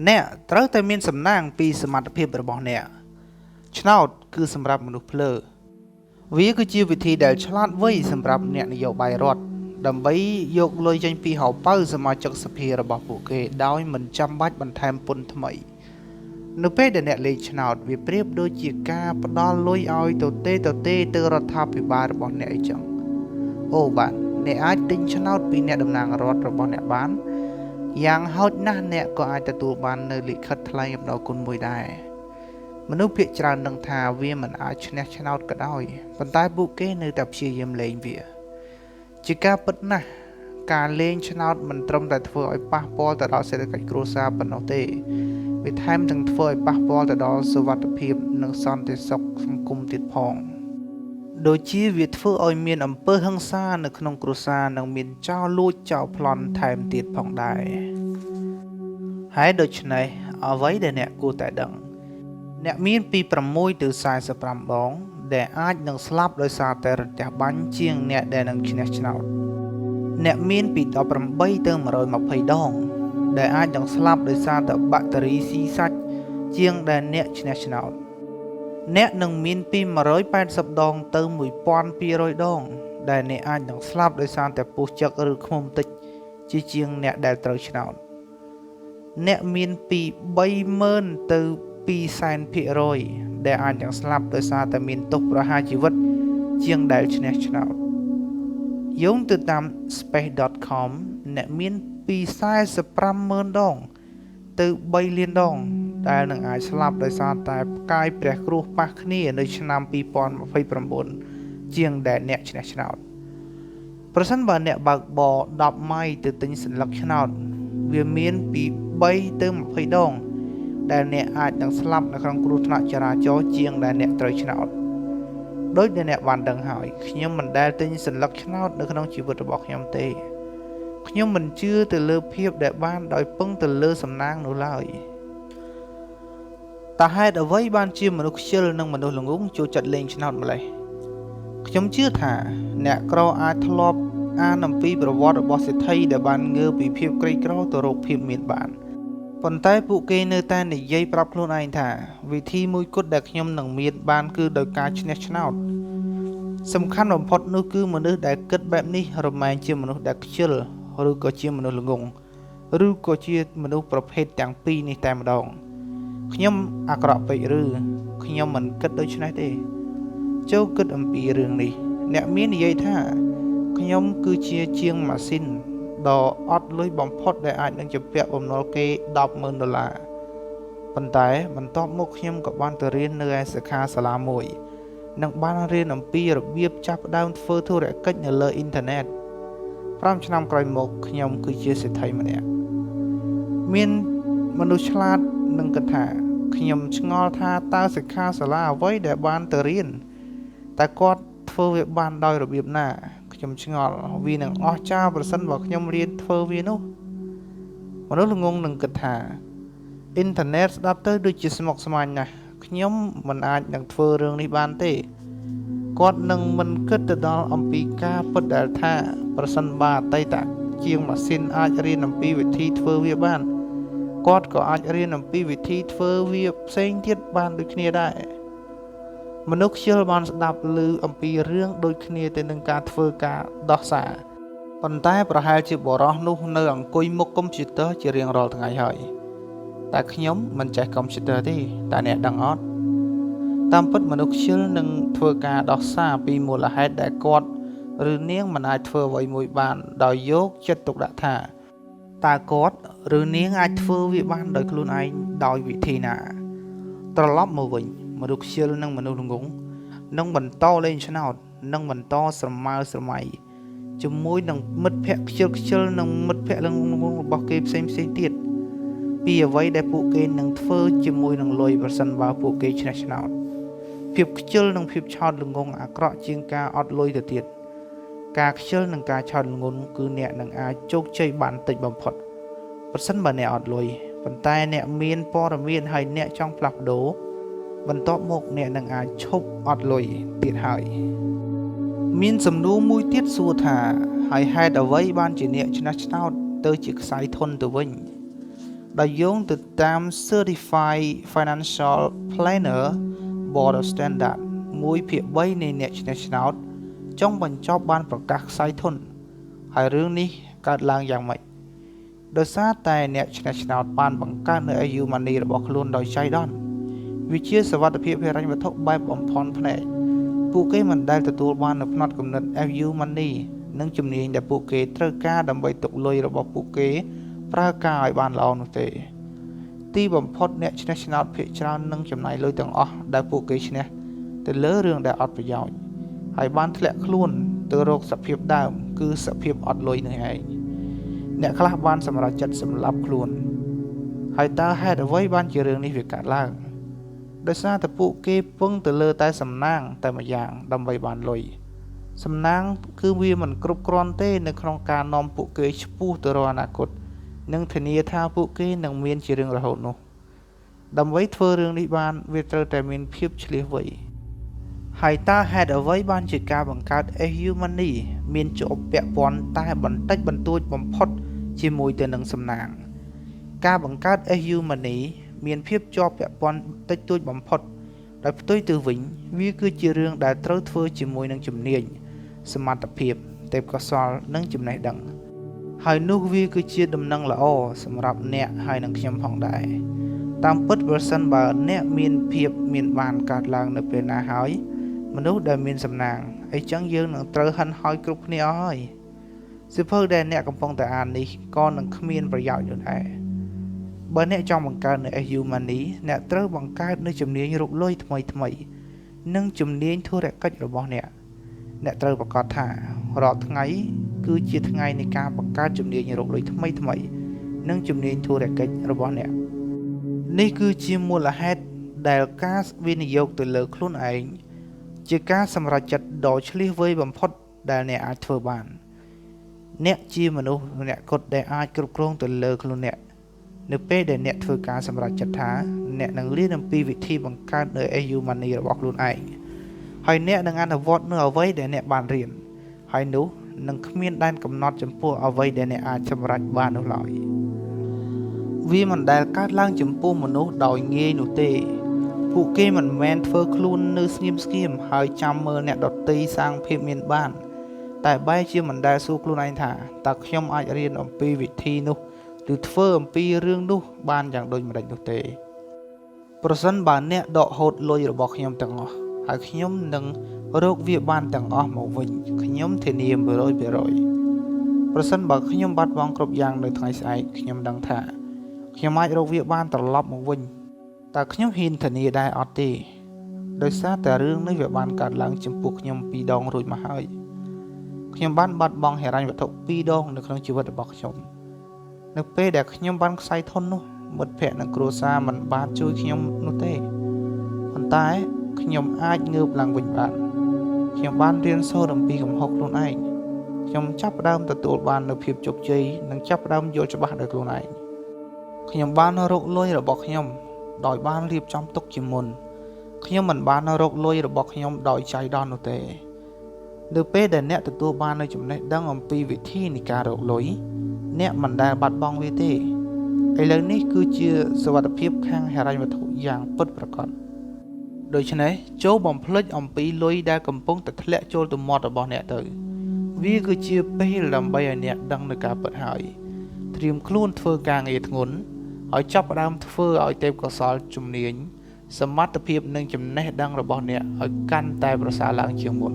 អ្នកត្រូវតែមានសំណាងពីសមត្ថភាពរបស់អ្នកឆ្នោតគឺសម្រាប់មនុស្សភ្លើវាគឺជាវិធីដែលឆ្លាតវៃសម្រាប់អ្នកនយោបាយរដ្ឋដើម្បីយកលុយចេញពីហោប៉ៅសមាជិកសភារបស់ពួកគេដោយមិនចាំបាច់បន្ថែមពន្ធថ្មីនៅពេលដែលអ្នកលេងឆ្នោតវាប្រៀបដូចជាការផ្ដល់លុយឲ្យទៅរដ្ឋាភិបាលរបស់អ្នកអីចឹងអូបាទអ្នកអាចទិញឆ្នោតពីអ្នកតំណាងរដ្ឋរបស់អ្នកបានយ៉ាងហោចណាស់អ្នកក៏អាចទទួលបាននៅលិខិតថ្លែងអំណរគុណមួយដែរមនុស្សភាគច្រើនដឹងថាវាមិនអាចឈ្នះឆ្នោតក៏ដោយប៉ុន្តែពួកគេនៅតែព្យាយាមលេងវាជាការពិតណាស់ការលេងឆ្នោតមិនត្រឹមតែធ្វើឲ្យប៉ះពាល់ទៅដល់សេដ្ឋកិច្ចគ្រួសារប៉ុណ្ណោះទេវាថែមទាំងធ្វើឲ្យប៉ះពាល់ទៅដល់សុវត្ថិភាពនិងសន្តិសុខសង្គមទៀតផងដូចជាវាធ្វើឲ្យមានអំពើហិង្សានៅក្នុងគ្រួសារនិងមានចោរលួចចោរប្លន់ថែមទៀតផងដែរហើយដូច្នេះអ្វីដែលអ្នកគួរតែដឹងអ្នកមានពី6ទៅ45ដងដែលអាចនឹងស្លាប់ដោយសារតែរន្ទះបាញ់ជាងអ្នកដែលនឹងឈ្នះឆ្នោតអ្នកមានពី18ទៅ120ដងដែលអាចនឹងស្លាប់ដោយសារតែបាក់តេរីស៊ីសាច់ជាងដែលអ្នកឈ្នះឆ្នោតអ្នកនឹងមានពី180ដងទៅ1200ដងដែលអ្នកអាចនឹងស្លាប់ដោយសារតែពុះចឹកឬឃ្មុំតិចជាងអ្នកដែលត្រូវឆ្នោតអ្នកមានពី30000ទៅ200,000% ដែលអាចនឹងស្លាប់ដោយសារតែមានទោសប្រហារជីវិតជាងដែលឈ្នះឆ្នោតយោងទៅតាម space.com អ្នកមានពី45,000 ដងទៅ3លានដងដែលនឹងអាចស្លាប់ដោយសារតែផ្កាយព្រះគ្រោះប៉ះគ្នានៅឆ្នាំ2029ជាងដែលអ្នកឈ្នះឆ្នោតប្រសិនបើអ្នកបើកបរ10ម៉ៃទៅទិញសញ្ញាឆ្នោតវាមានពី3ទៅ20ដងដែលអ្នកអាចនឹងស្លាប់នៅក្នុងគ្រោះថ្នាក់ចរាចរណ៍ជាងដែលអ្នកត្រូវឆ្នោតដោយដែលអ្នកបានដឹងហើយខ្ញុំមិនដែលទិញសញ្ញាឆ្នោតនៅក្នុងជីវិតរបស់ខ្ញុំទេខ្ញុំមិនជឿទៅលើភាពដែលបានដោយពឹងទៅលើសំណាងនោះឡើយតើហេតុអ្វីបានជាមនុស្សខ្ជិលនិងមនុស្សល្ងង់ចូលចិត្តលេងឆ្នោតម្ល៉េះខ្ញុំជឿថាអ្នកក្រអាចធ្លាប់អានអំពីប្រវត្តិរបស់សេដ្ឋីដែលបានងើបពីភាពក្រីក្រទៅរកភាពមានបានប៉ុន្តែពួកគេនៅតែនិយាយប្រាប់ខ្លួនឯងថាវិធីមួយគត់ដែលខ្ញុំនឹងមានបានគឺដោយការឈ្នះឆ្នោតសំខាន់បំផុតនោះគឺមនុស្សដែលគិតបែបនេះរមែងជាមនុស្សដែលខ្ជិលឬក៏ជាមនុស្សល្ងង់ឬក៏ជាមនុស្សប្រភេទទាំងពីរនេះតែម្ដងខ្ញុំអាក្រក់ពេកឬខ្ញុំមិនគិតដូច្នេះទេចូលគិតអំពីរឿងនេះអ្នកមាននិយាយថាខ្ញុំគឺជាជាងម៉ាស៊ីនដ៏អត់លុយបំផុតដែលអាចនឹងជំពាក់បំណុលគេ$10,000ប៉ុន្តែបន្ទាប់មកខ្ញុំក៏បានទៅរៀននៅឯសិក្ខាសាលាមួយនិងបានរៀនអំពីរបៀបចាប់ផ្ដើមធ្វើធុរកិច្ចនៅលើអ៊ីនធឺណិត5ឆ្នាំក្រោយមកខ្ញុំគឺជាសេដ្ឋីម្នាក់មានមនុស្សឆ្លាតនឹងគិតថាខ្ញុំឆ្ងល់ថាតើសិក្ខាសាលាអ្វីដែលបានទៅរៀនតែគាត់ធ្វើវាបានដោយរបៀបណាខ្ញុំឆ្ងល់វានឹងអស្ចារ្យប្រសិនបើខ្ញុំរៀនធ្វើវានោះមនុស្សល្ងង់នឹងគិតថាអ៊ីនធឺណិតស្ដាប់ទៅដូចជាស្មុគស្មាញណាស់ខ្ញុំមិនអាចនឹងធ្វើរឿងនេះបានទេគាត់នឹងមិនគិតទៅដល់អំពីការពិតដែលថាប្រសិនបើអតីតជាងម៉ាស៊ីនអាចរៀនអំពីវិធីធ្វើវាបានគាត់ក៏អាចរៀនអំពីវិធីធ្វើវាផ្សេងទៀតបានដូចគ្នាដែរមនុស្សខ្ជិលបានស្ដាប់ឮអំពីរឿងដូចគ្នាទៅនឹងការធ្វើការដោះសារប៉ុន្តែប្រហែលជាបរិសនោះនៅអង្គុយមុខកុំព្យូទ័រជារៀងរាល់ថ្ងៃហើយតែខ្ញុំមិនចេះកុំព្យូទ័រទេតែអ្នកដឹងអត់តាមពិតមនុស្សខ្ជិលនឹងធ្វើការដោះសារពីមូលហេតុដែលគាត់ឬនាងមិនអាចធ្វើអ្វីមួយបានដោយយកចិត្តទុកដាក់ថាតើគាត់ឬនាងអាចធ្វើវាបានដោយខ្លួនឯងដោយវិធីណាត្រឡប់មកវិញមនុស្សខ្ជិលនិងមនុស្សល្ងង់នឹងបន្តលេងឆ្នោតនិងបន្តស្រមើស្រមៃជាមួយនឹងមិត្តភ័ក្តិខ្ជិលនិងមិត្តភ័ក្តិល្ងង់របស់គេផ្សេងទៀតពីអ្វីដែលពួកគេនឹងធ្វើជាមួយនឹងលុយប្រសិនបើពួកគេឈ្នះឆ្នោតភាពខ្ជិលនិងភាពឆោតល្ងង់អាក្រក់ជាងការអត់លុយទៅទៀតការខ្ជិលនិងការឆោតល្ងង់គឺអ្នកនឹងអាចជោគជ័យបានតិចបំផុតប្រសិនបើអ្នកអត់លុយប៉ុន្តែអ្នកមានព័ត៌មានហើយអ្នកចង់ផ្លាស់ប្ដូរបន្ទាប់មកអ្នកនឹងអាចឈប់អត់លុយទៀតហើយមានសំណួរមួយទៀតសួរថាហើយហេតុអ្វីបានជាអ្នកឆ្នះឆ្នោតទៅជាខ្សែធនទៅវិញ ដោយយោងទៅតាម Certified Financial Planner Board of Standard 1/3 នៃអ្នកឈ្នះឆ្នោតចង់បញ្ចប់បានប្រកាសខ្សែធនហើយរឿងនេះកើតឡើងយ៉ាងម៉េចដោយសារតែអ្នកឈ្នះឆ្នោតបានបង្កើតនៅ EU Money របស់ខ្លួនដោយចៃដន្យវាជាសវត្ថិភាពហិរញ្ញវត្ថុបែបបំផន់ភ្នែកពួកគេមិនដែលទទួលបាននៅផ្នត់គំនិត EU Money និងជំនាញដែលពួកគេត្រូវការដើម្បីទុកលុយរបស់ពួកគេប្រើការឲ្យបានល្អនោះទេទីបំផុតអ្នកឈ្នះឆ្នោតភាគច្រើននឹងចំណាយលុយទាំងអស់ដែលពួកគេឈ្នះទៅលើរឿងដែលអត់ប្រយោជន៍ហើយបានធ្លាក់ខ្លួនទៅរកសភាពដើមគឺសភាពអត់លុយនេះឯងអ្នកខ្លះបានសម្រេចចិត្តសម្លាប់ខ្លួនហើយតើហេតុអ្វីបានជារឿងនេះវាកើតឡើងដោយសារតែពួកគេពឹងទៅលើតែសំណាងតែម្យ៉ាងដើម្បីបានលុយសំណាងគឺវាមិនគ្រប់គ្រាន់ទេនៅក្នុងការនាំពួកគេឆ្ពោះទៅរកអនាគតនិងធានាថាពួកគេនឹងមានជារឿងរហូតនោះដើម្បីធ្វើរឿងនេះបានវាត្រូវតែមានភាពឆ្លៀសវៃហើយតើហេតុអ្វីបានជាការបង្កើត EU Money មានជាប់ពាក់ព័ន្ធតែបន្តិចបន្តួចបំផុតជាមួយទៅនឹងសំណាងការបង្កើត EU Money មានភាពជាប់ពាក់ព័ន្ធតិចតួចបំផុតដោយផ្ទុយទៅវិញវាគឺជារឿងដែលត្រូវធ្វើជាមួយនឹងជំនាញសមត្ថភាពទេពកោសល្យនិងចំណេះដឹងហើយនោះវាគឺជាដំណឹងល្អសម្រាប់អ្នកហើយនិងខ្ញុំផងដែរតាមពិតប្រសិនបើអ្នកមានភាពមានបានកើតឡើងនៅពេលណាហើយមនុស្សដែលមានសំណាងអីចឹងយើងនឹងត្រូវហិនហោចគ្រប់គ្នាអស់ហើយសៀវភៅដែលអ្នកកំពុងតែអាននេះក៏នឹងគ្មានប្រយោជន៍នោះដែរបើអ្នកចង់បង្កើតនៅ EU Money អ្នកត្រូវបង្កើតនៅជំនាញរកលុយថ្មីនិងជំនាញធុរកិច្ចរបស់អ្នកត្រូវប្រកាសថារាល់ថ្ងៃគឺជាថ្ងៃនៃការបង្កើតជំនាញរកលុយថ្មីនិងជំនាញធុរកិច្ចរបស់អ្នកនេះគឺជាមូលហេតុដែលការវិនិយោគទៅលើខ្លួនឯងជាការសម្រេចចិត្តដ៏ឆ្លៀសវៃបំផុតដែលអ្នកអាចធ្វើបានអ្នកជាមនុស្សម្នាក់គត់ដែលអាចគ្រប់គ្រងទៅលើខ្លួនអ្នកនៅពេលដែលអ្នកធ្វើការសម្រេចចិត្តថាអ្នកនឹងរៀនអំពីវិធីបង្កើតនៅ EU Money របស់ខ្លួនឯងហើយអ្នកនឹងអនុវត្តនៅអ្វីដែលអ្នកបានរៀនហើយនោះនឹងគ្មានដែនកំណត់ចំពោះអ្វីដែលអ្នកអាចសម្រេចបាននោះឡើយវាមិនដែលកើតឡើងចំពោះមនុស្សដោយងាយនោះទេពួកគេមិនមែនធ្វើខ្លួននៅស្ងៀមហើយចាំមើលអ្នកដទៃសាងភាពមានបានតែបែរជាមិនដែលសួរខ្លួនឯងថាតើខ្ញុំអាចរៀនអំពីវិធីនោះឬធ្វើអំពីរឿងនោះបានយ៉ាងដូចម្តេចនោះទេប្រសិនបើអ្នកដកហូតលុយរបស់ខ្ញុំទាំងអស់ហើយខ្ញុំនឹងរកវាបានទាំងអស់មកវិញខ្ញុំធានា 100% ប្រសិនបើខ្ញុំបាត់បង់គ្រប់យ៉ាងនៅថ្ងៃស្អែកខ្ញុំដឹងថាខ្ញុំអាចរកវាបានត្រឡប់មកវិញតើខ្ញុំហ៊ានធានាដែរអត់ទេដោយសារតែរឿងនេះវាបានកើតឡើងចំពោះខ្ញុំ2ដងរួចមកហើយខ្ញុំបានបាត់បង់ហិរញ្ញវត្ថុ2ដងនៅក្នុងជីវិតរបស់ខ្ញុំនៅពេលដែលខ្ញុំបានខ្សែធននោះមិត្តភ័ក្តិនិងគ្រួសារមិនបានជួយខ្ញុំនោះទេប៉ុន្តែខ្ញុំអាចងើបឡើងវិញបានខ្ញុំបានរៀនសូត្រអំពីកំហុសខ្លួនឯងខ្ញុំចាប់ផ្ដើមទទួលបាននូវភាពជោគជ័យនិងចាប់ផ្ដើមយល់ច្បាស់ដោយខ្លួនឯងខ្ញុំបានរកលុយរបស់ខ្ញុំដោយបានរៀបចំទុកជាមុនខ្ញុំមិនបានរកលុយរបស់ខ្ញុំដោយចៃដន្យនោះទេនៅពេលដែលអ្នកទទួលបាននូវចំណេះដឹងអំពីវិធីនៃការរកលុយអ្នកមិនដែលបាត់បង់វាទេឥឡូវនេះគឺជាសុវត្ថិភាពខាងហិរញ្ញវត្ថុយ៉ាងពិតប្រាកដដូច្នេះចូលបំភ្លេចអំពីលុយដែលកំពុងតែធ្លាក់ចូលទៅមាត់របស់អ្នកទៅវាគឺជាពេលដើម្បីឲ្យអ្នកដឹងនូវការពិតហើយត្រៀមខ្លួនធ្វើការងារធ្ងន់ឲ្យចាប់ផ្ដើមធ្វើឲ្យទេពកោសល្យជំនាញសមត្ថភាពនិងចំណេះដឹងរបស់អ្នកឲ្យកាន់តែប្រសើរឡើងជាងមុន